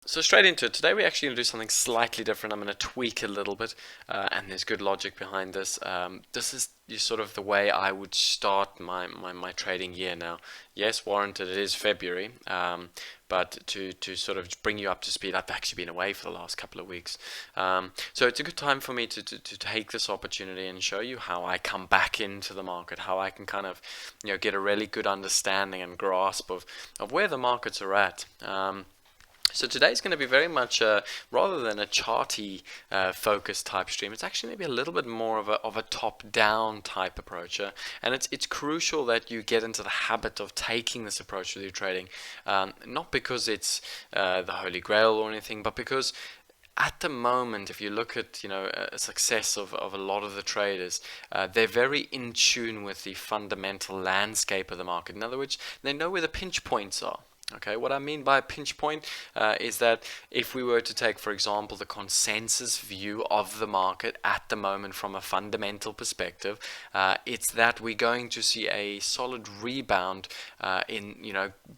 So straight into it. Today we're actually going to do something slightly different. I'm going to tweak a little bit, and there's good logic behind this. This is sort of the way I would start my trading year now. Yes, warranted, it is February, but to sort of bring you up to speed, I've actually been away for the last couple of weeks. So it's a good time for me to take this opportunity and show you how I come back into the market, how I can kind of get a really good understanding and grasp of where the markets are at. So today's going to be very much rather than a charty focused type stream. It's actually maybe a little bit more of a top-down type approach, and it's crucial that you get into the habit of taking this approach with your trading, not because it's the holy grail or anything, but because at the moment, if you look at a success of a lot of the traders, they're very in tune with the fundamental landscape of the market. In other words, they know where the pinch points are. Okay, what I mean by a pinch point is that if we were to take, for example, the consensus view of the market at the moment from a fundamental perspective, it's that we're going to see a solid rebound in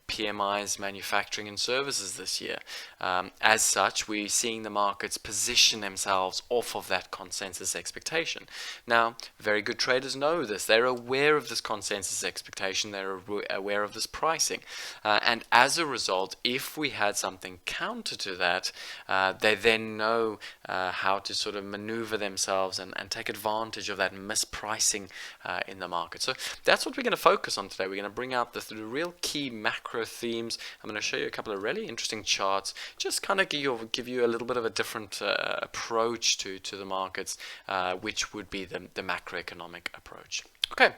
PMIs, manufacturing and services this year. As such, we're seeing the markets position themselves off of that consensus expectation. Now, very good traders know this. They're aware of this consensus expectation. They're aware of this pricing, and as a result, if we had something counter to that, they then know how to sort of maneuver themselves and take advantage of that mispricing in the market. So that's what we're going to focus on today. We're going to bring out the real key macro themes. I'm going to show you a couple of really interesting charts, just kind of give you a little bit of a different approach to the markets, which would be the macroeconomic approach. Okay.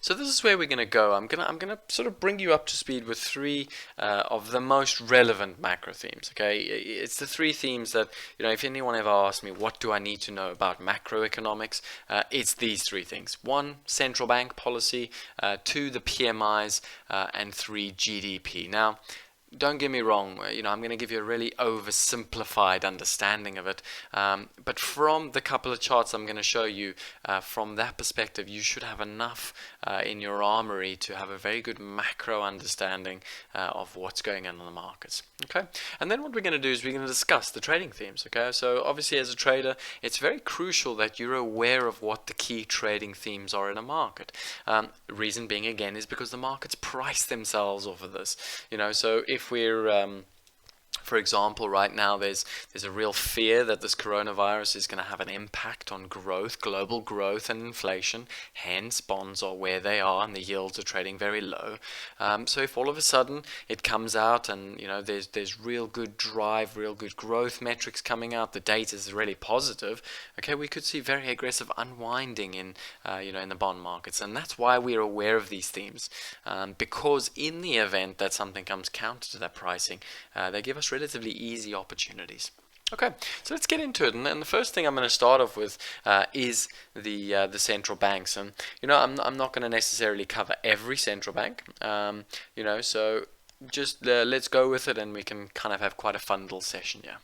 So this is where we're going to go. I'm gonna sort of bring you up to speed with three of the most relevant macro themes. Okay, it's the three themes that if anyone ever asks me what do I need to know about macroeconomics, it's these three things: one, central bank policy; two, the PMIs; and three, GDP. Now, don't get me wrong, I'm going to give you a really oversimplified understanding of it, but from the couple of charts I'm going to show you, from that perspective, you should have enough in your armory to have a very good macro understanding of what's going on in the markets. Okay, and then what we're going to do is we're going to discuss the trading themes. Okay, so obviously as a trader, it's very crucial that you're aware of what the key trading themes are in a market. Reason being, again, is because the markets price themselves off of this. So if we're for example, right now there's a real fear that this coronavirus is going to have an impact on growth, global growth and inflation. Hence, bonds are where they are and the yields are trading very low. So if all of a sudden it comes out and there's real good drive, real good growth metrics coming out, the data is really positive. Okay, we could see very aggressive unwinding in in the bond markets, and that's why we're aware of these themes, because in the event that something comes counter to that pricing, they give us relatively easy opportunities. Okay, so let's get into it. And the first thing I'm going to start off with is the central banks. And I'm not going to necessarily cover every central bank. So just let's go with it, and we can kind of have quite a fun little session here.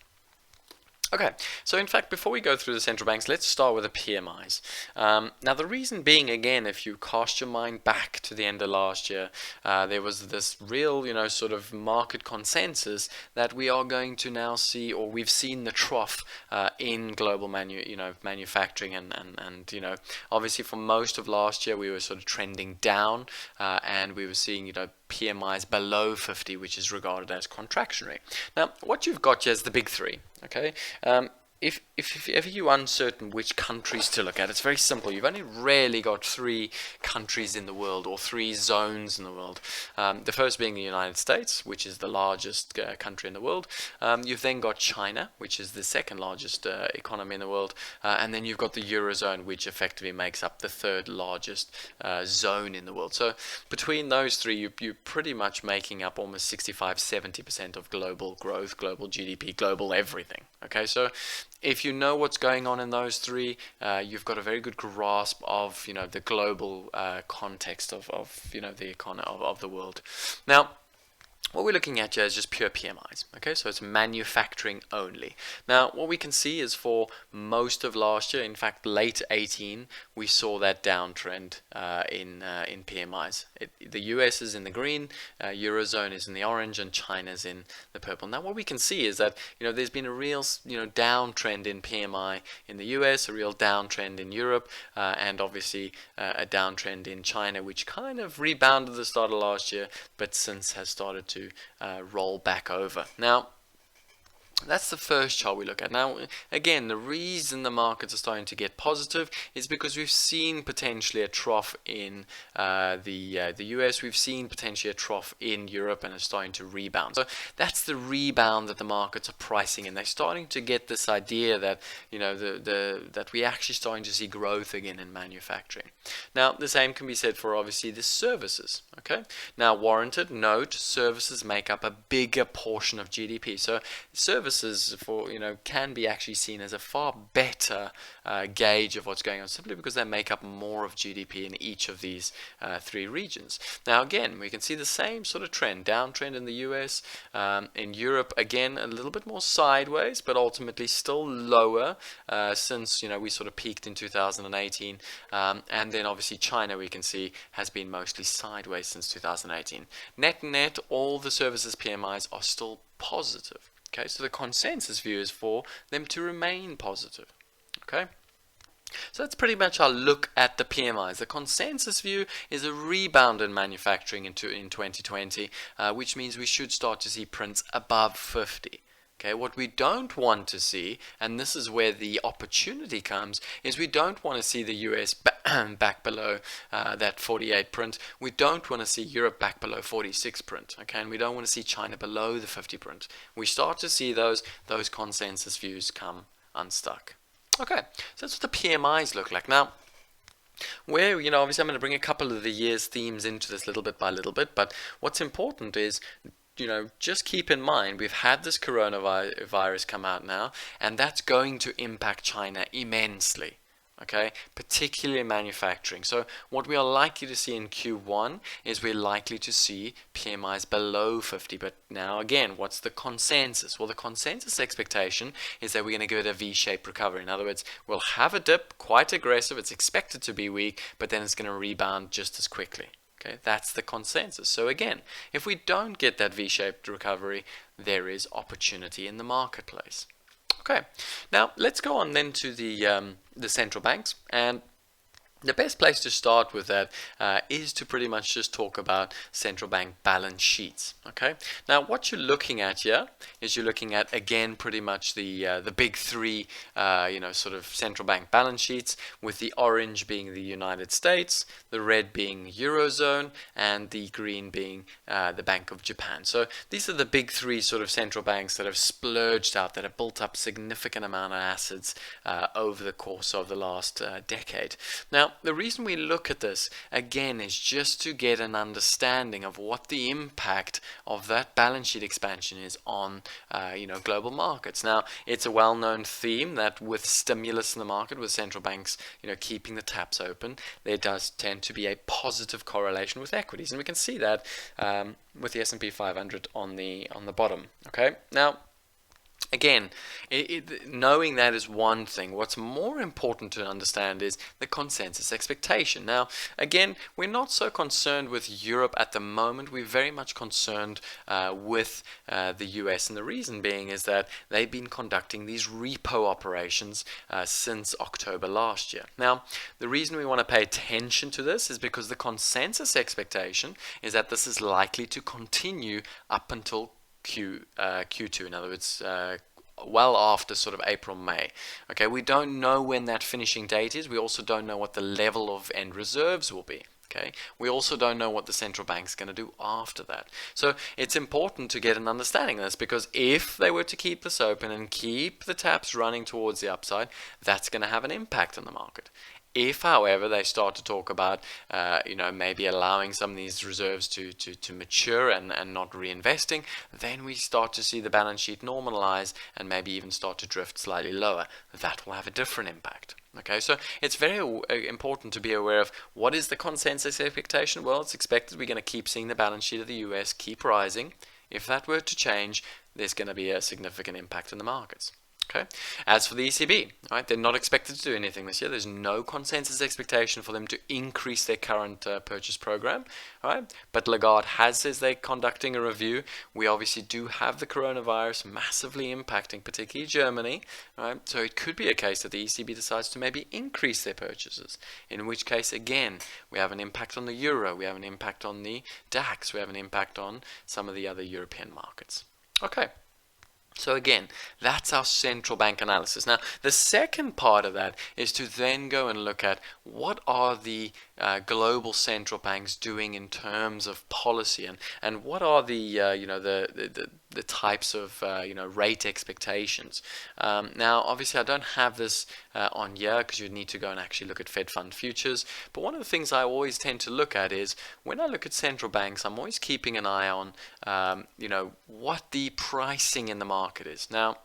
Okay, so in fact, before we go through the central banks, let's start with the PMIs. Now, the reason being, again, if you cast your mind back to the end of last year, there was this real, sort of market consensus that we are going to now see, or we've seen the trough in global manufacturing, and obviously for most of last year we were sort of trending down, and we were seeing, PMIs below 50, which is regarded as contractionary. Now, what you've got here is the big three. Okay, if ever you're uncertain which countries to look at, it's very simple. You've only really got three countries in the world, or three zones in the world. The first being the United States, which is the largest country in the world. You've then got China, which is the second largest economy in the world. And then you've got the Eurozone, which effectively makes up the third largest zone in the world. So between those three, you're pretty much making up almost 65-70% of global growth, global GDP, global everything. Okay, so if you know what's going on in those three, you've got a very good grasp of the global context of the economy of the world. Now, what we're looking at here is just pure PMIs. Okay, so it's manufacturing only. Now, what we can see is for most of last year, in fact, late 18, we saw that downtrend in PMIs. The US is in the green, Eurozone is in the orange, and China's in the purple. Now, what we can see is that there's been a real downtrend in PMI in the US, a real downtrend in Europe, and obviously a downtrend in China, which kind of rebounded at the start of last year, but since has started to roll back over. Now, that's the first chart we look at. Now, again, the reason the markets are starting to get positive is because we've seen potentially a trough in the US. We've seen potentially a trough in Europe, and it's starting to rebound. So that's the rebound that the markets are pricing in. They're starting to get this idea that that we're actually starting to see growth again in manufacturing. Now, the same can be said for obviously the services. Okay. Now, warranted note, services make up a bigger portion of GDP. So services can be actually seen as a far better gauge of what's going on, simply because they make up more of GDP in each of these three regions. Now, again, we can see the same sort of trend, downtrend in the US, in Europe, again a little bit more sideways, but ultimately still lower since we sort of peaked in 2018, and then obviously China, we can see, has been mostly sideways since 2018. Net, all the services PMIs are still positive. Okay, so the consensus view is for them to remain positive. Okay, so that's pretty much our look at the PMIs. The consensus view is a rebound in manufacturing in 2020, which means we should start to see prints above 50. Okay, what we don't want to see, and this is where the opportunity comes, is we don't want to see the US back below that 48 print. We don't want to see Europe back below 46 print. Okay, and we don't want to see China below the 50 print. We start to see those consensus views come unstuck. Okay, so that's what the PMIs look like. Now, where, obviously I'm going to bring a couple of the year's themes into this little bit by little bit, but what's important is just keep in mind we've had this coronavirus come out now, and that's going to impact China immensely. Okay, particularly in manufacturing. So what we are likely to see in Q1 is we're likely to see PMIs below 50. But now again, what's the consensus? Well, the consensus expectation is that we're going to give it a V-shaped recovery. In other words, we'll have a dip, quite aggressive. It's expected to be weak, but then it's going to rebound just as quickly. Okay, that's the consensus. So again, if we don't get that V-shaped recovery, there is opportunity in the marketplace. Okay, now let's go on then to the central banks, and the best place to start with that is to pretty much just talk about central bank balance sheets. Okay, now what you're looking at here is you're looking at, again, pretty much the big three sort of central bank balance sheets, with the orange being the United States, the red being Eurozone, and the green being the Bank of Japan. So these are the big three sort of central banks that have splurged out, that have built up significant amount of assets over the course of the last decade. Now, the reason we look at this, again, is just to get an understanding of what the impact of that balance sheet expansion is on global markets. Now, it's a well-known theme that with stimulus in the market, with central banks keeping the taps open, there does tend to be a positive correlation with equities, and we can see that with the S&P 500 on the bottom. Okay, now, again, knowing that is one thing. What's more important to understand is the consensus expectation. Now, again, we're not so concerned with Europe at the moment. We're very much concerned with the US, and the reason being is that they've been conducting these repo operations since October last year. Now, the reason we want to pay attention to this is because the consensus expectation is that this is likely to continue up until Q2, in other words, well after sort of April, May. Okay, we don't know when that finishing date is. We also don't know what the level of end reserves will be. Okay, we also don't know what the central bank's going to do after that. So it's important to get an understanding of this, because if they were to keep this open and keep the taps running towards the upside, that's going to have an impact on the market. If, however, they start to talk about, maybe allowing some of these reserves to mature and not reinvesting, then we start to see the balance sheet normalize and maybe even start to drift slightly lower. That will have a different impact. Okay, so it's very important to be aware of what is the consensus expectation. Well, it's expected we're going to keep seeing the balance sheet of the US keep rising. if that were to change, there's going to be a significant impact in the markets. Okay. As for the ECB, right, they're not expected to do anything this year. There's no consensus expectation for them to increase their current purchase program, right? But Lagarde says they're conducting a review. We obviously do have the coronavirus massively impacting, particularly Germany, right? So it could be a case that the ECB decides to maybe increase their purchases. In which case, again, we have an impact on the euro, we have an impact on the DAX, we have an impact on some of the other European markets. Okay. So again, that's our central bank analysis. Now, the second part of that is to then go and look at what are the global central banks doing in terms of policy, and what are the the types of rate expectations. Now, obviously, I don't have this on here because you need to go and actually look at Fed Fund futures. But one of the things I always tend to look at is when I look at central banks, I'm always keeping an eye on what the pricing in the market is. Now,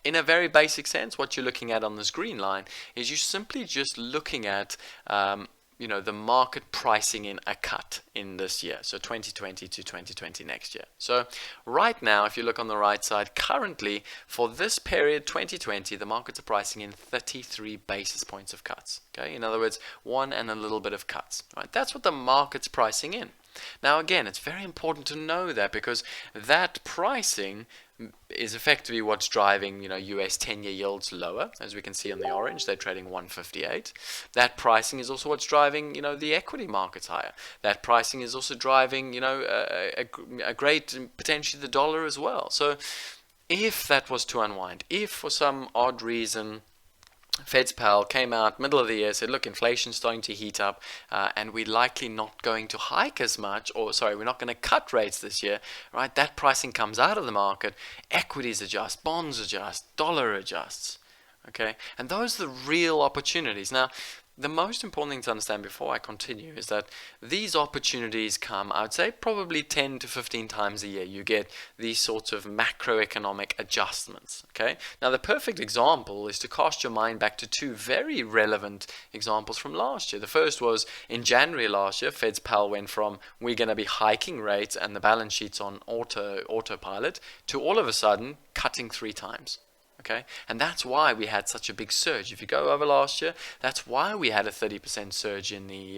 in a very basic sense, what you're looking at on this green line is you're simply just looking at the market pricing in a cut in this year, so 2020 to 2020 next year. So right now, if you look on the right side, currently for this period 2020, the markets are pricing in 33 basis points of cuts. Okay, in other words, one and a little bit of cuts. Right, that's what the market's pricing in. Now again, it's very important to know that, because that pricing is effectively what's driving US 10-year yields lower. As we can see on the orange, they're trading 158. That pricing is also what's driving the equity markets higher. That pricing is also driving a great, potentially the dollar as well. So if that was to unwind, if for some odd reason Fed's pal came out middle of the year, said, look, inflation's starting to heat up, and we're likely not going to hike as much, or sorry, we're not going to cut rates this year, right? That pricing comes out of the market, equities adjust, bonds adjust, dollar adjusts, okay? And those are the real opportunities. Now, the most important thing to understand before I continue is that these opportunities come, I would say, probably 10 to 15 times a year. You get these sorts of macroeconomic adjustments. Okay. Now, the perfect example is to cast your mind back to two very relevant examples from last year. The first was in January last year, Fed's pal went from we're going to be hiking rates and the balance sheet's on autopilot to all of a sudden cutting 3 times. Okay, and that's why we had such a big surge. If you go over last year, that's why we had a 30% surge in the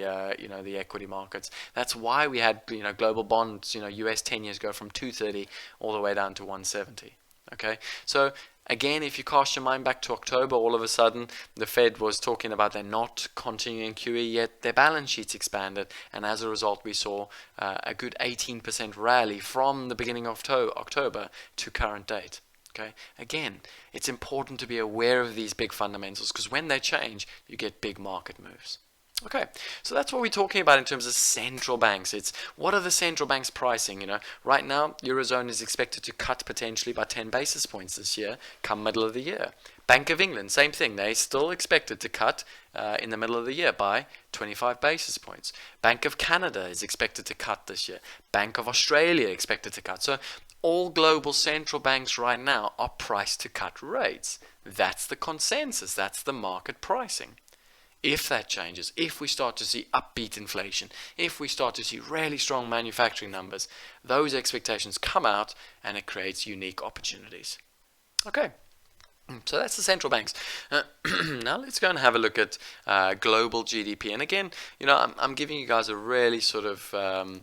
the equity markets. That's why we had global bonds, US 10 years go from 230 all the way down to 170. Okay, so again, if you cast your mind back to October, all of a sudden the Fed was talking about they're not continuing QE, yet their balance sheets expanded, and as a result we saw a good 18% rally from the beginning of October to current date. Okay. Again, it's important to be aware of these big fundamentals, because when they change, you get big market moves. Okay, so that's what we're talking about in terms of central banks. It's what are the central banks pricing? Right now, Eurozone is expected to cut potentially by 10 basis points this year, come middle of the year. Bank of England, same thing. They still expected to cut in the middle of the year by 25 basis points. Bank of Canada is expected to cut this year. Bank of Australia expected to cut. So all global central banks right now are priced to cut rates. That's the consensus. That's the market pricing. If that changes, if we start to see upbeat inflation, if we start to see really strong manufacturing numbers, those expectations come out and it creates unique opportunities. Okay, so that's the central banks. Now let's go and have a look at global GDP. And again, I'm giving you guys a really sort of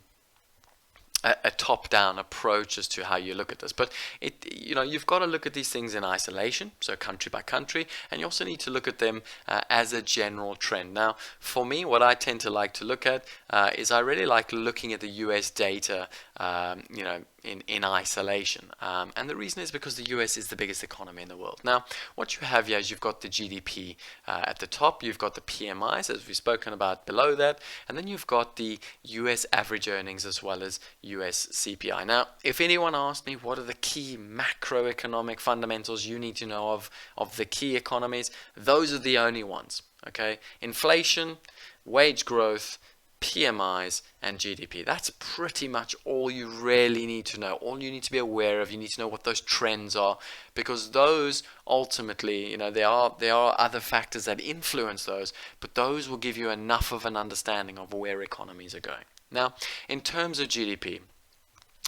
a top-down approach as to how you look at this, but you've got to look at these things in isolation, so country by country, and you also need to look at them as a general trend. Now, for me, what I tend to like to look at is I really like looking at the US data, in isolation, and the reason is because the US is the biggest economy in the world. Now, what you have here is you've got the GDP at the top, you've got the PMIs, as we've spoken about below that, and then you've got the US average earnings as well as US CPI. Now, if anyone asked me what are the key macroeconomic fundamentals you need to know of the key economies, those are the only ones. Okay, inflation, wage growth, PMIs, and GDP. That's pretty much all you really need to know. All you need to be aware of. You need to know what those trends are, because those ultimately, there are other factors that influence those, but those will give you enough of an understanding of where economies are going. Now, in terms of GDP,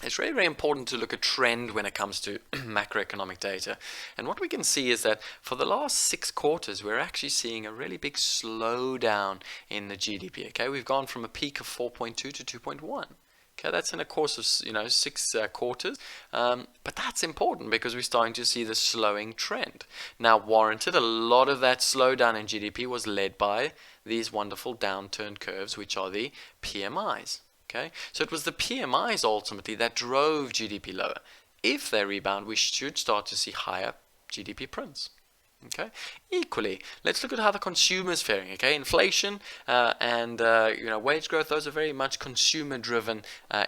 it's very, very important to look at trend when it comes to macroeconomic data. And what we can see is that for the last 6 quarters, we're actually seeing a really big slowdown in the GDP. Okay, we've gone from a peak of 4.2 to 2.1. Okay, that's in a course of 6 quarters, but that's important because we're starting to see the slowing trend. Now, warranted, a lot of that slowdown in GDP was led by these wonderful downturn curves, which are the PMIs. Okay, so it was the PMIs ultimately that drove GDP lower. If they rebound, we should start to see higher GDP prints. Okay. Equally, let's look at how the consumer is faring. Okay, inflation and wage growth; those are very much consumer-driven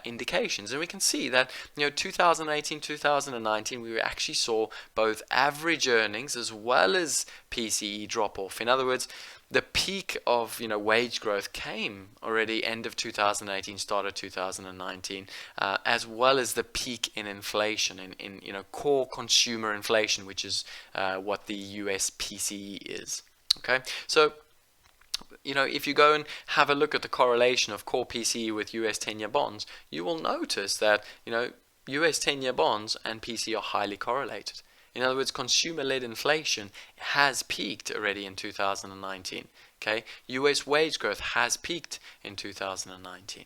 indications, and we can see that 2018, 2019, we actually saw both average earnings as well as PCE drop off. In other words, the peak of wage growth came already end of 2018, start of 2019, as well as the peak in inflation, in core consumer inflation, which is what the US PCE is. Okay, so if you go and have a look at the correlation of core PCE with US 10-year bonds, you will notice that US 10-year bonds and PCE are highly correlated. In other words, consumer-led inflation has peaked already in 2019. Okay, US wage growth has peaked in 2019.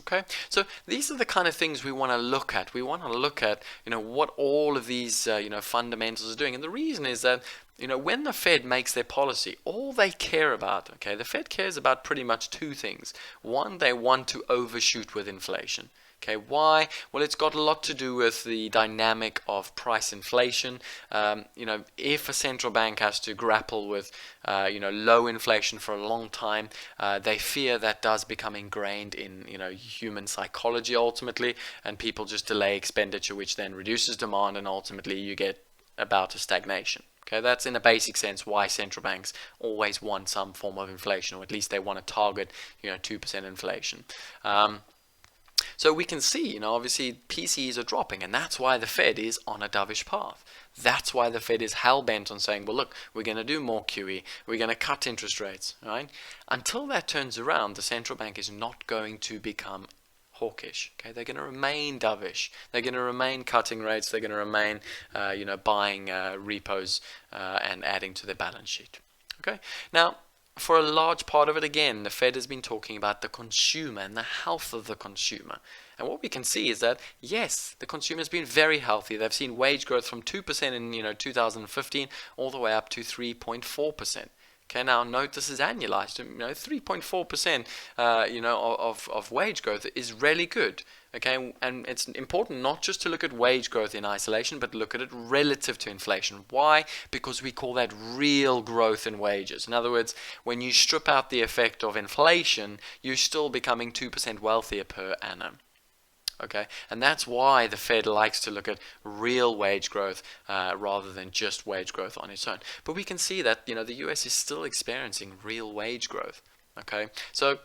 Okay, so these are the kind of things we want to look at. We want to look at what all of these fundamentals are doing, and the reason is that when the Fed makes their policy, all they care about, okay, the Fed cares about pretty much 2 things. One, they want to overshoot with inflation. Okay, why? Well, it's got a lot to do with the dynamic of price inflation. If a central bank has to grapple with, low inflation for a long time, they fear that does become ingrained in, human psychology ultimately, and people just delay expenditure, which then reduces demand, and ultimately you get about a stagnation. Okay, that's in a basic sense why central banks always want some form of inflation, or at least they want to target, 2% inflation. So we can see, obviously PCEs are dropping, and that's why the Fed is on a dovish path. That's why the Fed is hell-bent on saying, well, look, we're going to do more QE. We're going to cut interest rates, right? Until that turns around, the central bank is not going to become hawkish. Okay, they're going to remain dovish. They're going to remain cutting rates. They're going to remain, buying repos and adding to their balance sheet. Okay, now, for a large part of it, again, the Fed has been talking about the consumer and the health of the consumer. And what we can see is that, yes, the consumer has been very healthy. They've seen wage growth from 2% in 2015 all the way up to 3.4%. Okay, now note this is annualized. 3.4%, of wage growth is really good. Okay, and it's important not just to look at wage growth in isolation, but look at it relative to inflation. Why? Because we call that real growth in wages. In other words, when you strip out the effect of inflation, you're still becoming 2% wealthier per annum. Okay, and that's why the Fed likes to look at real wage growth rather than just wage growth on its own. But we can see that the US is still experiencing real wage growth. Okay, so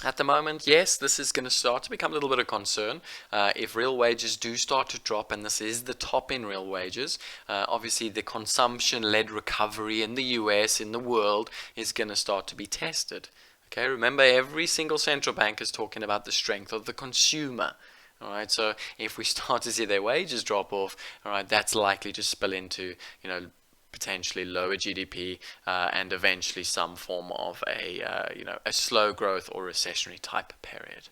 at the moment, yes, this is going to start to become a little bit of concern. If real wages do start to drop, and this is the top in real wages, obviously the consumption-led recovery in the US, in the world, is going to start to be tested. Okay, remember, every single central bank is talking about the strength of the consumer. All right, so if we start to see their wages drop off, all right, that's likely to spill into, potentially lower GDP and eventually some form of a slow growth or recessionary type period.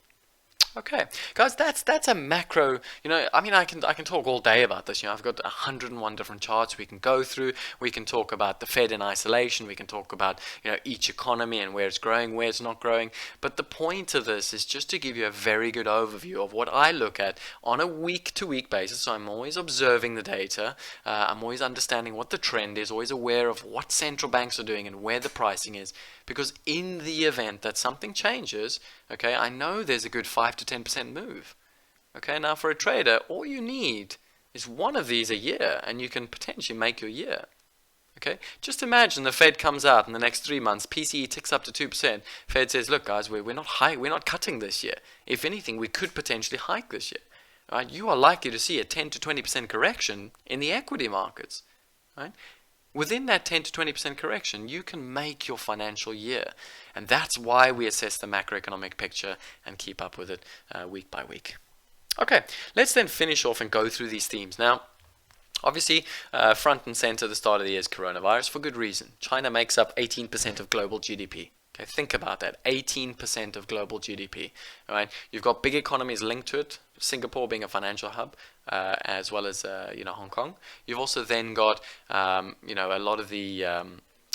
Okay, guys, that's a macro. I can talk all day about this. I've got 101 different charts we can go through. We can talk about the Fed in isolation. We can talk about each economy and where it's growing, where it's not growing. But the point of this is just to give you a very good overview of what I look at on a week-to-week basis. So I'm always observing the data. I'm always understanding what the trend is. Always aware of what central banks are doing and where the pricing is. Because in the event that something changes, okay, I know there's a good 5 to 10% move. Okay, now for a trader, all you need is one of these a year, and you can potentially make your year. Okay, just imagine the Fed comes out in the next 3 months, PCE ticks up to 2%. Fed says, look, guys, we're not cutting this year. If anything, we could potentially hike this year. Right? You are likely to see a 10 to 20% correction in the equity markets. Right? Within that 10 to 20% correction, you can make your financial year. And that's why we assess the macroeconomic picture and keep up with it week by week. Okay, let's then finish off and go through these themes. Now, obviously, front and center at the start of the year is coronavirus for good reason. China makes up 18% of global GDP. Okay, think about that, 18% of global GDP. All right, you've got big economies linked to it. Singapore being a financial hub, as well as Hong Kong. You've also then got a lot of the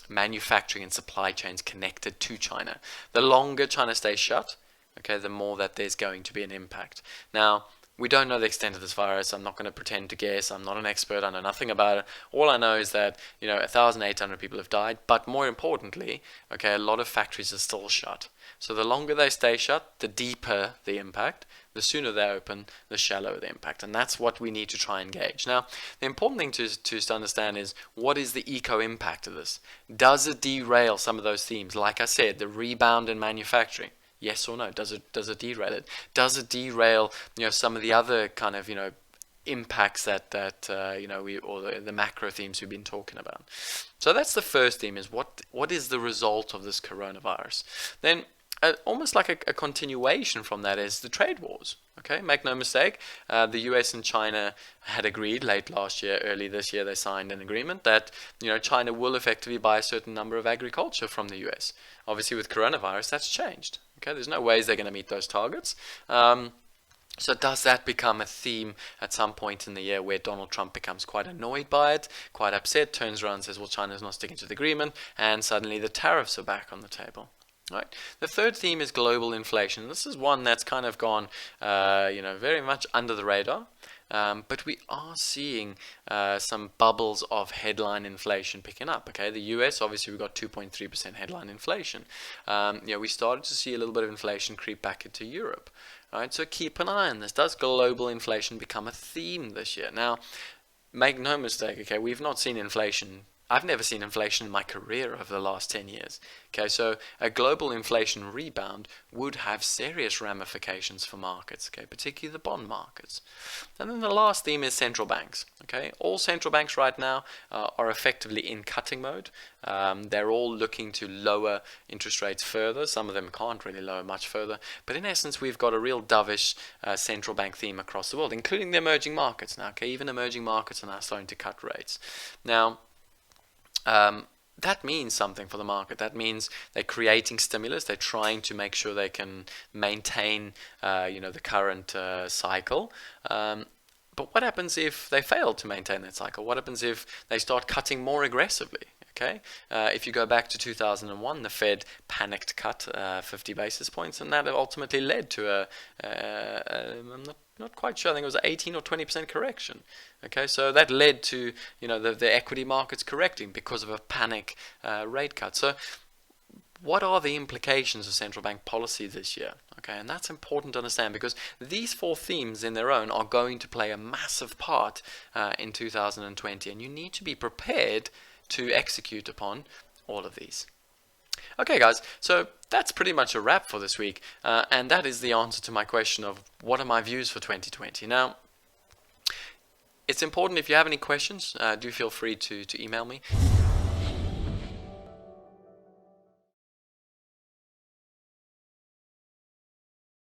manufacturing and supply chains connected to China. The longer China stays shut, okay, the more that there's going to be an impact. Now, we don't know the extent of this virus. I'm not going to pretend to guess. I'm not an expert. I know nothing about it. All I know is that 1,800 people have died. But more importantly, okay, a lot of factories are still shut. So the longer they stay shut, the deeper the impact. The sooner they open, the shallower the impact. And that's what we need to try and gauge. Now, the important thing to understand is, what is the eco impact of this? Does it derail some of those themes? Like I said, the rebound in manufacturing. Yes or no? Does it derail it? Does it derail some of the other kind of impacts that the macro themes we've been talking about? So that's the first theme, is what is the result of this coronavirus? Then almost like a continuation from that is the trade wars. Okay, make no mistake, the US and China had agreed late last year, early this year, they signed an agreement that China will effectively buy a certain number of agriculture from the US. Obviously, with coronavirus, that's changed. Okay, there's no ways they're going to meet those targets. So does that become a theme at some point in the year where Donald Trump becomes quite annoyed by it, quite upset, turns around and says, well, China's not sticking to the agreement, and suddenly the tariffs are back on the table? Right. The third theme is global inflation. This is one that's kind of gone, very much under the radar. But we are seeing some bubbles of headline inflation picking up. Okay, the US, obviously, we've got 2.3% headline inflation. We started to see a little bit of inflation creep back into Europe. All right, so keep an eye on this. Does global inflation become a theme this year? Now, make no mistake. Okay, we've not seen inflation. I've never seen inflation in my career over the last 10 years. Okay, so a global inflation rebound would have serious ramifications for markets, okay, particularly the bond markets. And then the last theme is central banks. Okay, all central banks right now are effectively in cutting mode. They're all looking to lower interest rates further. Some of them can't really lower much further. But in essence, we've got a real dovish central bank theme across the world, including the emerging markets now. Okay, even emerging markets are now starting to cut rates. Now, that means something for the market. That means they're creating stimulus. They're trying to make sure they can maintain, the current cycle. But what happens if they fail to maintain that cycle? What happens if they start cutting more aggressively? Okay, if you go back to 2001, the Fed panicked cut 50 basis points, and that ultimately led to I'm not quite sure, I think it was an 18 or 20% correction. Okay, so that led to the equity markets correcting because of a panic rate cut. So what are the implications of central bank policy this year? Okay, and that's important to understand, because these four themes in their own are going to play a massive part in 2020, and you need to be prepared to execute upon all of these. Okay, guys, so that's pretty much a wrap for this week, and that is the answer to my question of what are my views for 2020. Now, it's important, if you have any questions, do feel free to email me.